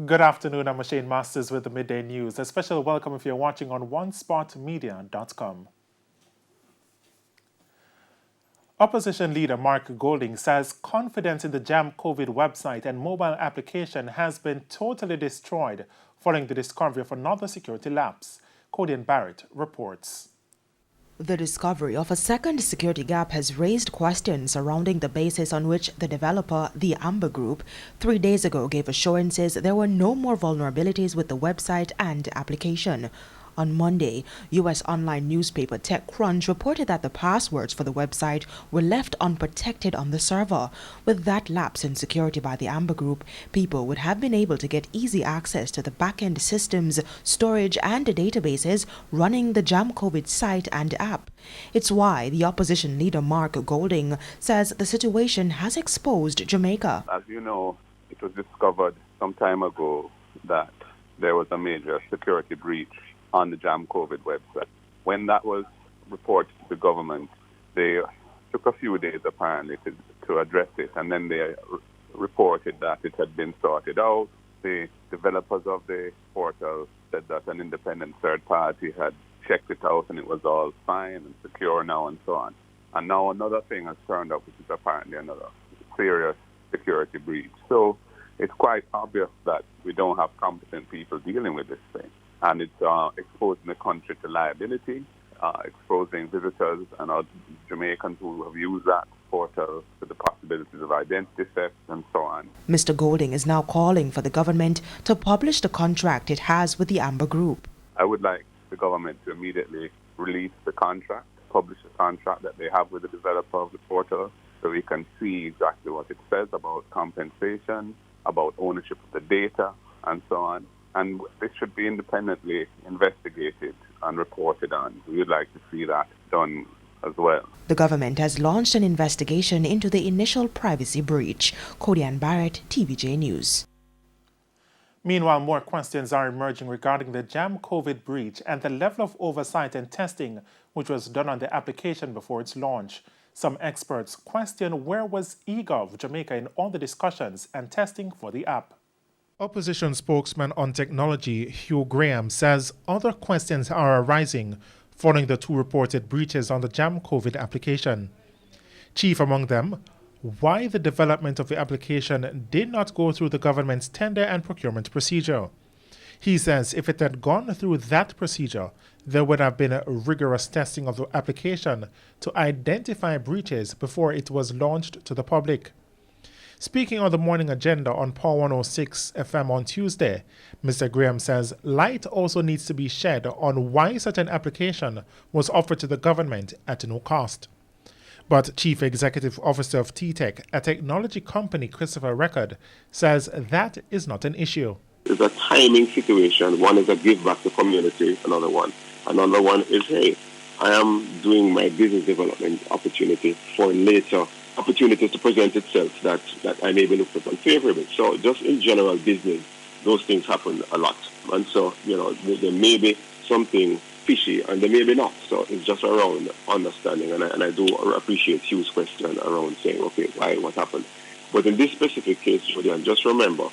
Good afternoon, I'm Shane Masters with the Midday News. A special welcome if you're watching on onespotmedia.com. Opposition leader Mark Golding says confidence in the Jam COVID website and mobile application has been totally destroyed following the discovery of another security lapse. Codian Barrett reports. The discovery of a second security gap has raised questions surrounding the basis on which the developer, the Amber Group, 3 days ago gave assurances there were no more vulnerabilities with the website and application. On Monday, U.S. online newspaper TechCrunch reported that the passwords for the website were left unprotected on the server. With that lapse in security by the Amber Group, people would have been able to get easy access to the back-end systems, storage, and databases running the Jam COVID site and app. It's why the opposition leader Mark Golding says the situation has exposed Jamaica. As you know, it was discovered some time ago that there was a major security breach on the Jam COVID website. When that was reported to the government, they took a few days apparently to address it, and then they reported that it had been sorted out. The developers of the portal said that an independent third party had checked it out and it was all fine and secure now and so on. And now another thing has turned up, which is apparently another serious security breach. So it's quite obvious that we don't have competent people dealing with this thing. And it's exposing the country to liability, exposing visitors and our Jamaicans who have used that portal to the possibilities of identity theft and so on. Mr. Golding is now calling for the government to publish the contract it has with the Amber Group. I would like the government to immediately release the contract, publish the contract that they have with the developer of the portal, so we can see exactly what it says about compensation, about ownership of the data, and so on. And this should be independently investigated and reported on. We would like to see that done as well. The government has launched an investigation into the initial privacy breach. Codian Barrett, TVJ News. Meanwhile, more questions are emerging regarding the Jam COVID breach and the level of oversight and testing which was done on the application before its launch. Some experts question where was eGov Jamaica in all the discussions and testing for the app. Opposition spokesman on technology Hugh Graham says other questions are arising following the two reported breaches on the Jam COVID application. Chief among them, why the development of the application did not go through the government's tender and procurement procedure. He says if it had gone through that procedure, there would have been a rigorous testing of the application to identify breaches before it was launched to the public. Speaking on the morning agenda on Power 106 FM on Tuesday, Mr. Graham says light also needs to be shed on why such an application was offered to the government at no cost. But Chief Executive Officer of TTech, a technology company, Christopher Record, says that is not an issue. It's a timing situation. One is a give back to community, another one. Another one is, hey, I am doing my business development opportunity for later opportunities to present itself that I may be looked upon favorably. So just in general business, those things happen a lot. And so, there may be something fishy and there may be not. So it's just around understanding. And I do appreciate Hugh's question around saying, okay, why, what happened? But in this specific case, Julian, just remember,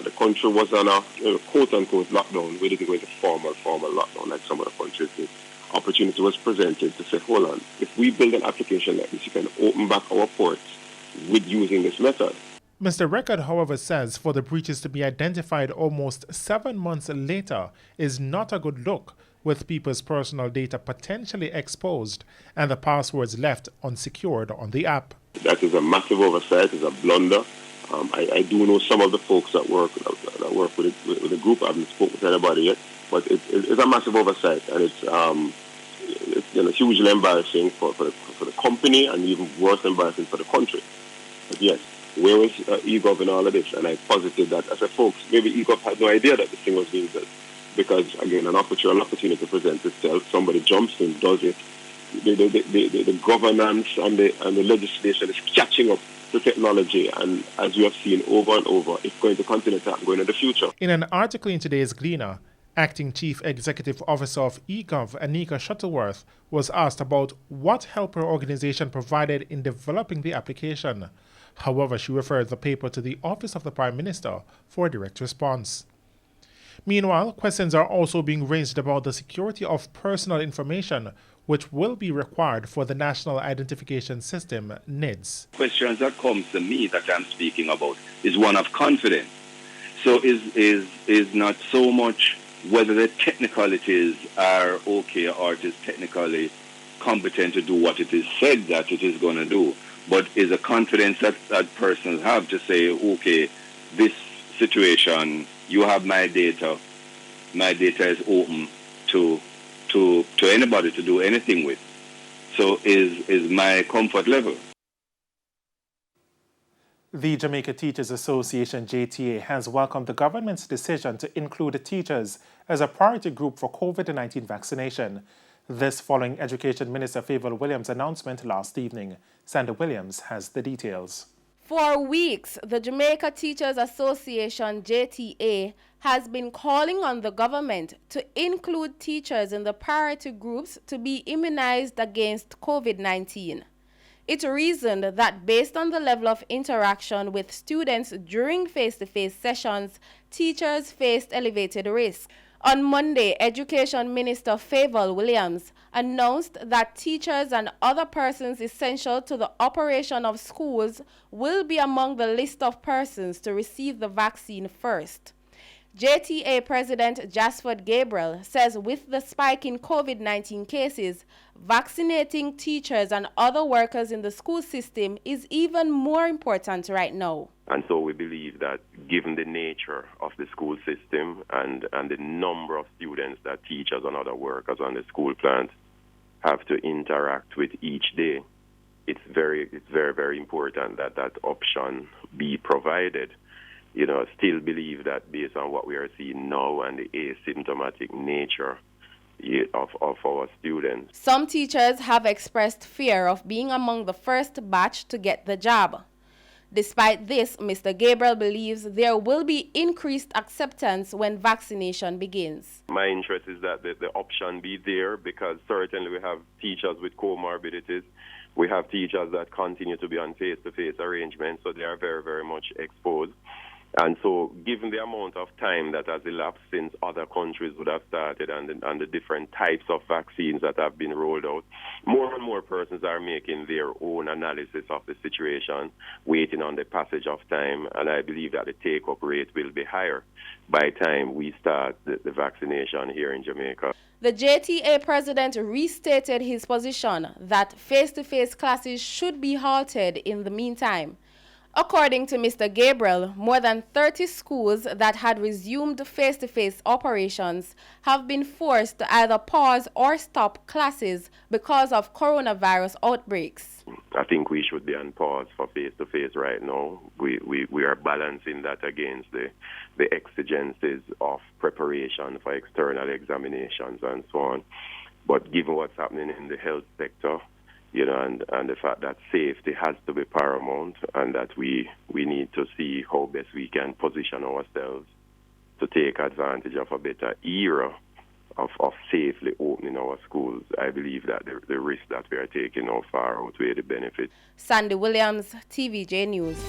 the country was on a quote-unquote lockdown. We didn't go into formal lockdown like some other countries did. Opportunity was presented to say, hold on, if we build an application like this, you can open back our ports with using this method. Mr. Record, however, says for the breaches to be identified almost 7 months later is not a good look, with people's personal data potentially exposed and the passwords left unsecured on the app. That is a massive oversight, it's a blunder. I do know some of the folks that work with the group. I haven't spoken with anybody yet, but it's a massive oversight, and it's hugely embarrassing for the company, and even worse embarrassing for the country. But yes, where was eGov in all of this? And I posited that, I said, folks, maybe eGov had no idea that this thing was being built, because again, an opportunity presents itself. Somebody jumps in, does it. The governance and the legislation is catching up to technology, and as we have seen over and over, it's going to continue to happen going in the future. In an article in today's Gleaner, Acting Chief Executive Officer of eGov, Anika Shuttleworth, was asked about what help her organization provided in developing the application. However, she referred the paper to the Office of the Prime Minister for a direct response. Meanwhile, questions are also being raised about the security of personal information, which will be required for the National Identification System, NIDS. Questions that comes to me that I'm speaking about is one of confidence. So is not so much whether the technicalities are okay or it is technically competent to do what it is said that it is going to do, but is a confidence that persons have to say, okay, this situation, you have my data is open to anybody to do anything with. So is my comfort level. The Jamaica Teachers Association, JTA, has welcomed the government's decision to include teachers as a priority group for COVID-19 vaccination. This following Education Minister Favour Williams' announcement last evening. Sandra Williams has the details. For weeks, the Jamaica Teachers Association, JTA, has been calling on the government to include teachers in the priority groups to be immunized against COVID-19. It reasoned that based on the level of interaction with students during face-to-face sessions, teachers faced elevated risk. On Monday, Education Minister Favour Williams announced that teachers and other persons essential to the operation of schools will be among the list of persons to receive the vaccine first. JTA President Jasford Gabriel says with the spike in COVID-19 cases, vaccinating teachers and other workers in the school system is even more important right now. And so we believe that given the nature of the school system and the number of students that teachers and other workers on the school plant have to interact with each day, it's very, very important that that option be provided. You know, still believe that based on what we are seeing now and the asymptomatic nature of our students. Some teachers have expressed fear of being among the first batch to get the jab. Despite this, Mr. Gabriel believes there will be increased acceptance when vaccination begins. My interest is that the option be there because certainly we have teachers with comorbidities. We have teachers that continue to be on face-to-face arrangements, so they are very, very much exposed. And so given the amount of time that has elapsed since other countries would have started and the different types of vaccines that have been rolled out, more and more persons are making their own analysis of the situation, waiting on the passage of time, and I believe that the take-up rate will be higher by the time we start the vaccination here in Jamaica. The JTA president restated his position that face-to-face classes should be halted in the meantime. According to Mr. Gabriel, more than 30 schools that had resumed face-to-face operations have been forced to either pause or stop classes because of coronavirus outbreaks. I think we should be on pause for face-to-face right now. We are balancing that against the exigencies of preparation for external examinations and so on. But given what's happening in the health sector, you know, and the fact that safety has to be paramount and that we need to see how best we can position ourselves to take advantage of a better era of safely opening our schools. I believe that the risk that we are taking now far outweigh the benefits. Sandy Williams, TVJ News.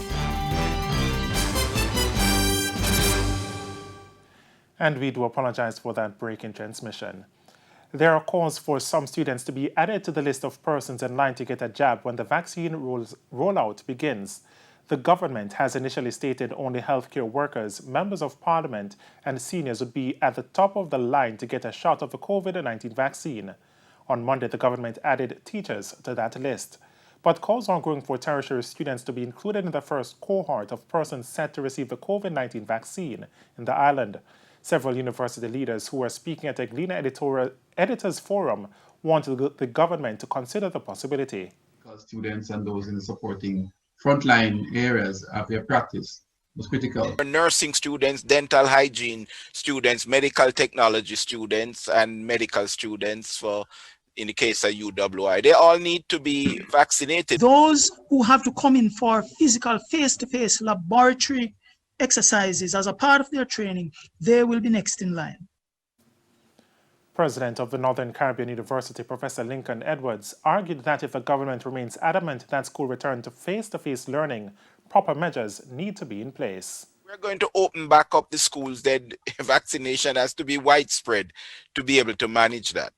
And we do apologize for that break in transmission. There are calls for some students to be added to the list of persons in line to get a jab when the vaccine rollout begins. The government has initially stated only healthcare workers, members of parliament, and seniors would be at the top of the line to get a shot of the COVID-19 vaccine. On Monday, the government added teachers to that list. But calls are growing for tertiary students to be included in the first cohort of persons set to receive the COVID-19 vaccine in the island. Several university leaders who are speaking at a Gleaner Editors Forum want the government to consider the possibility. Because students and those in the supporting frontline areas of their practice was critical. Nursing students, dental hygiene students, medical technology students, and medical students for in the case of UWI, they all need to be vaccinated. Those who have to come in for physical face-to-face laboratory exercises as a part of their training, they will be next in line. President of the Northern Caribbean University, Professor Lincoln Edwards, argued that if the government remains adamant that school return to face-to-face learning, proper measures need to be in place. We're going to open back up the schools, then vaccination has to be widespread to be able to manage that.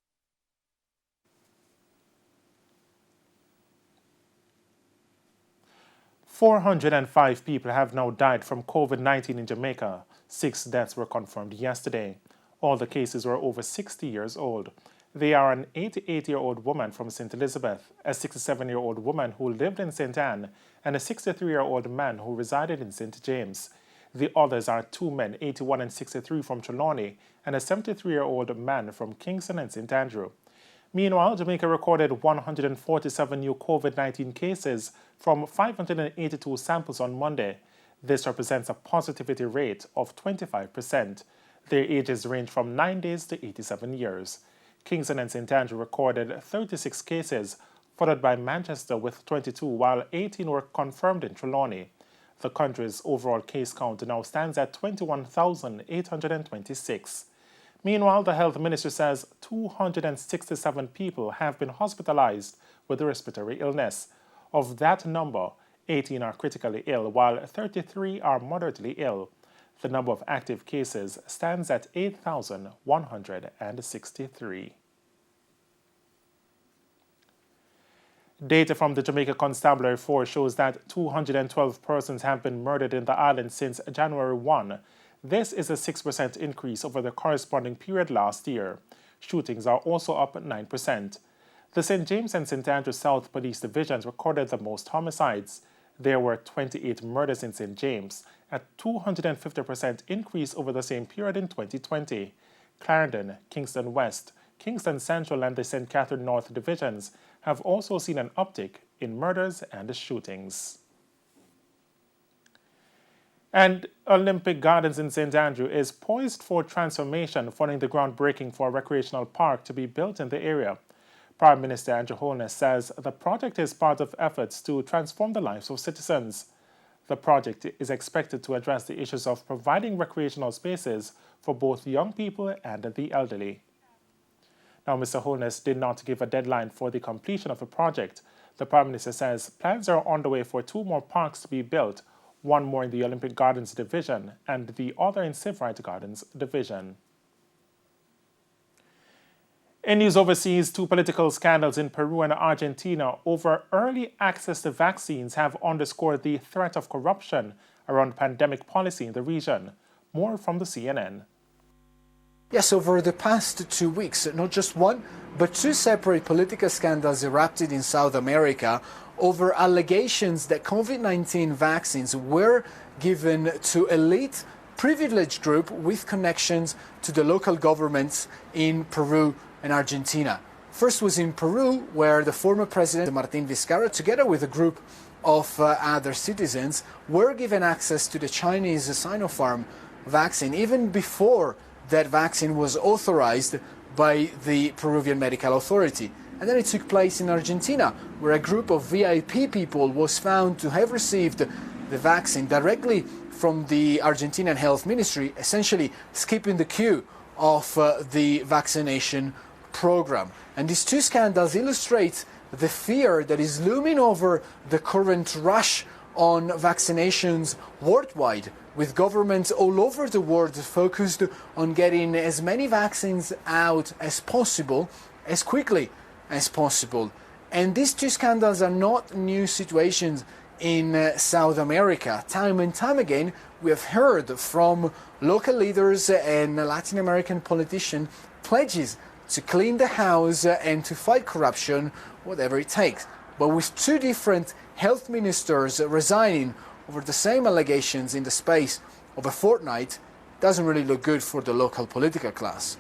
"405 people have now died from COVID-19 in Jamaica. 6 deaths were confirmed yesterday. All the cases were over 60 years old. They are an 88-year-old woman from St. Elizabeth, a 67-year-old woman who lived in St. Anne, and a 63-year-old man who resided in St. James. The others are 2 men, 81 and 63 from Trelawney, and a 73-year-old man from Kingston and St. Andrew. Meanwhile, Jamaica recorded 147 new COVID-19 cases from 582 samples on Monday. This represents a positivity rate of 25%. Their ages range from 9 days to 87 years. Kingston and St. Andrew recorded 36 cases, followed by Manchester with 22, while 18 were confirmed in Trelawney. The country's overall case count now stands at 21,826. Meanwhile, the health ministry says 267 people have been hospitalized with respiratory illness. Of that number, 18 are critically ill, while 33 are moderately ill. The number of active cases stands at 8,163. Data from the Jamaica Constabulary Force shows that 212 persons have been murdered in the island since January 1. This is a 6% increase over the corresponding period last year. Shootings are also up 9%. The St. James and St. Andrew South Police Divisions recorded the most homicides. There were 28 murders in St. James, a 250% increase over the same period in 2020. Clarendon, Kingston West, Kingston Central and the St. Catherine North Divisions have also seen an uptick in murders and shootings. And Olympic Gardens in St. Andrew is poised for transformation following the groundbreaking for a recreational park to be built in the area. Prime Minister Andrew Holness says the project is part of efforts to transform the lives of citizens. The project is expected to address the issues of providing recreational spaces for both young people and the elderly. Now, Mr. Holness did not give a deadline for the completion of the project. The Prime Minister says plans are underway for 2 more parks to be built, one more in the Olympic Gardens Division and the other in Severite Gardens Division. In news overseas, 2 political scandals in Peru and Argentina over early access to vaccines have underscored the threat of corruption around pandemic policy in the region. More from the CNN. Yes, over the past 2 weeks, not just one, but 2 separate political scandals erupted in South America over allegations that COVID-19 vaccines were given to elite privileged group with connections to the local governments in Peru and Argentina. First was in Peru, where the former president, Martin Vizcarra, together with a group of other citizens, were given access to the Chinese Sinopharm vaccine even before that vaccine was authorized by the Peruvian Medical Authority. And then it took place in Argentina, where a group of VIP people was found to have received the vaccine directly from the Argentinian Health Ministry, essentially skipping the queue of the vaccination program. And these 2 scandals illustrate the fear that is looming over the current rush on vaccinations worldwide, with governments all over the world focused on getting as many vaccines out as possible, as quickly as possible. And these 2 scandals are not new situations in South America. Time and time again, we have heard from local leaders and Latin American politicians pledges to clean the house and to fight corruption, whatever it takes. But with 2 different health ministers resigning over the same allegations in the space of a fortnight, doesn't really look good for the local political class.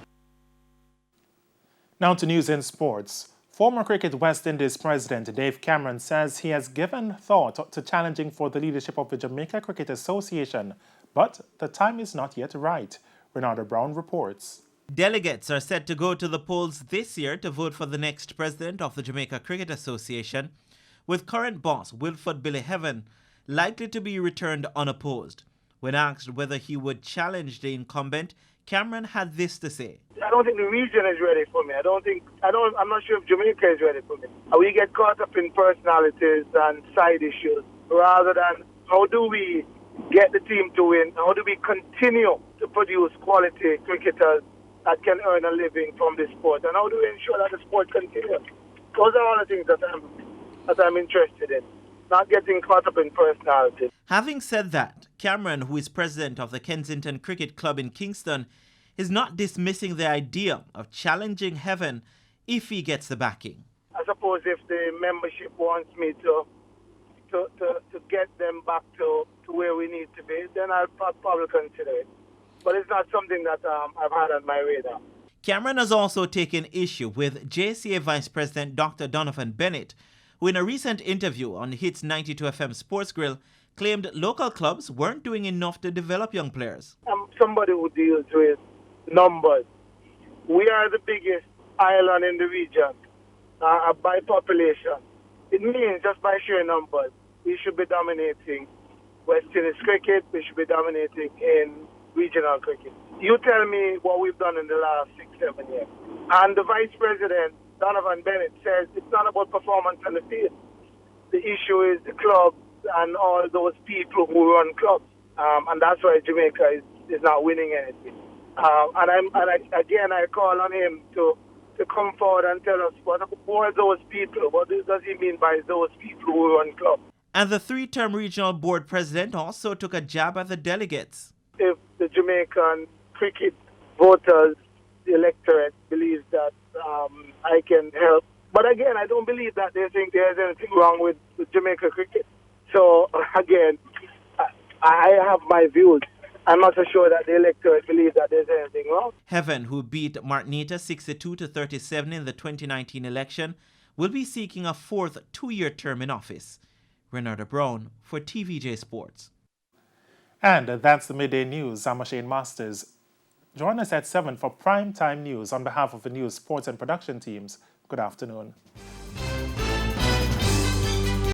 Now to news in sports. Former Cricket West Indies President Dave Cameron says he has given thought to challenging for the leadership of the Jamaica Cricket Association, but the time is not yet right. Renata Brown reports. Delegates are set to go to the polls this year to vote for the next president of the Jamaica Cricket Association, with current boss Wilford Billy Heaven likely to be returned unopposed. When asked whether he would challenge the incumbent, Cameron had this to say. I don't think the region is ready for me. I'm not sure if Jamaica is ready for me. We get caught up in personalities and side issues rather than How do we get the team to win? How do we continue to produce quality cricketers that can earn a living from this sport? And how do we ensure that the sport continues? Those are all the things that I'm interested in, not getting caught up in personality. Having said that, Cameron, who is president of the Kensington Cricket Club in Kingston, is not dismissing the idea of challenging Heaven if he gets the backing. I suppose if the membership wants me to get them back to where we need to be, then I'll probably consider it. But it's not something that I've had on my radar. Cameron has also taken issue with JCA Vice President Dr. Donovan Bennett, who in a recent interview on Hits 92 FM Sports Grill claimed local clubs weren't doing enough to develop young players. I'm somebody who deals with numbers. We are the biggest island in the region by population. It means just by sheer numbers, we should be dominating West Indies cricket, we should be dominating in regional cricket. You tell me what we've done in the last 6-7 years. And the Vice President, Donovan Bennett, says it's not about performance on the field. The issue is the clubs and all those people who run clubs. And that's why Jamaica is not winning anything. I call on him to come forward and tell us who are those people? What does he mean by those people who run clubs? And the three-term regional board president also took a jab at the delegates. If the Jamaican cricket voters, the electorate, believes that I can help. But again, I don't believe that they think there's anything wrong with Jamaica cricket. So again, I have my views. I'm not so sure that the electorate believes that there's anything wrong. Heaven, who beat Martinita 62-37 in the 2019 election, will be seeking a fourth two-year term in office. Renata Brown for TVJ Sports. And that's the midday news. I'm Shane Masters. Join us at 7 for prime time news on behalf of the news, sports and production teams. Good afternoon.